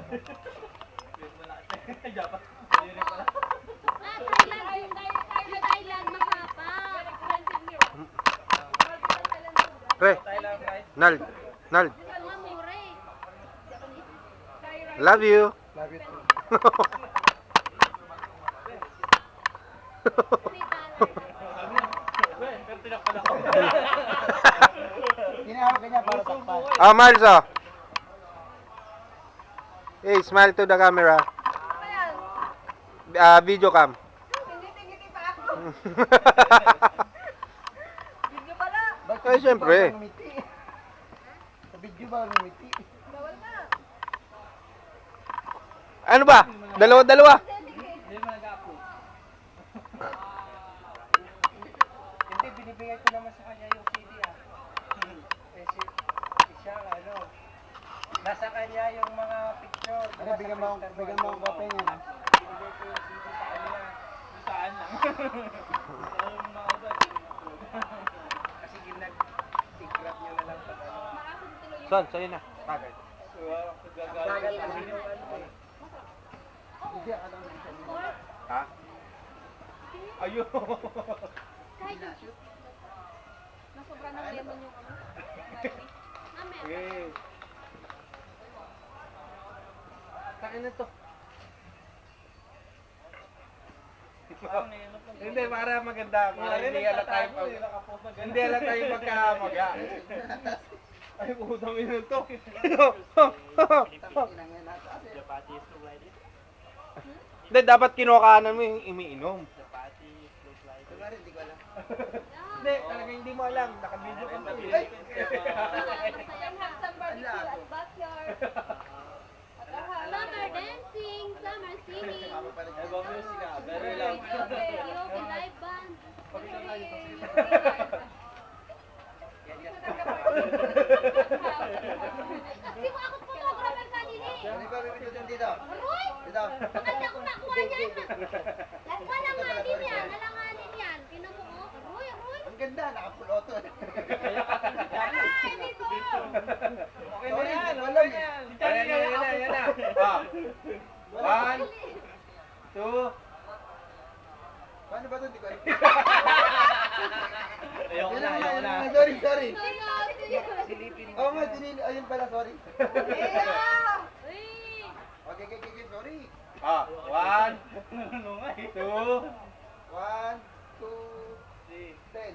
Pre, Nald, Nald. Love you. Love you too. Tinawag ka niya para takpan. Oh, Miles, oh. Hey, smile to the camera. Video cam. Ngiti-ngiti pa ako. Video pala. Ay, siyempre. Sa video ba lumiti? Bawal na. Ano ba? Dalawa-dalawa. Hindi, binibigay ko naman sa kanya yung CD ah. Kasi siya ano, nasa kanya yung mga picture. Ano, bigyan mo ang kape niya. Binibigay ko yung CD sa kanya. Saan lang? Kasi ginag-tigrap niya na lang pag ano. Son, sa'yo na. Bagay. Bagay kasi yung ano eh. Hindi, alam mo siya. Ha? Ayun. Nasobra ng lemon yung ano. Okay. Kain na to. Hindi, para maganda. Para hindi halata tayo pag... Hindi halata tayo pagkamaga. Ay, putang ina to. Hindi, dapat kinukanan mo yung imiinom. Hindi, talaga hindi mo alam. Naka-video ka pa. Some have some barbecue at backyard. Some are dancing, some are singing. Very loud. Karaoke live band. Kasi mo ako pumogra ng kanini. Ano ba bibigyan dyan dito? Aroy! Dito. Maganda ko nakuha niyan. Walanganin yan, alanganin yan. Tinan mo, oh. Aroy, aroy. Ang ganda, naka-full auto. Ay, dito. Okay na yan, wala yan. Yan na. One, two. Paano ba ito? Hindi ko alam. Ayoko Yan na, lang, ayoko yan na. lang. Sorry, sorry. Silipin. Oo nga, ayun pala, sorry. Uy! Okay, sorry. One, two. 1, 2, 10.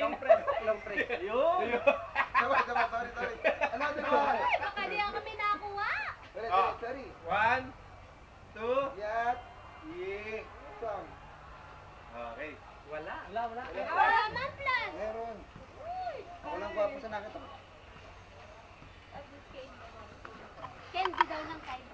Long press. Yun. Sama, sorry. Ano, Ay, baka di ako kami nakuha. Sorry. One, two. Yat. Ye. Song. Okay. Wala. Man plan. Meron. Ako lang gwapo sa nakita. Candy daw ng kain.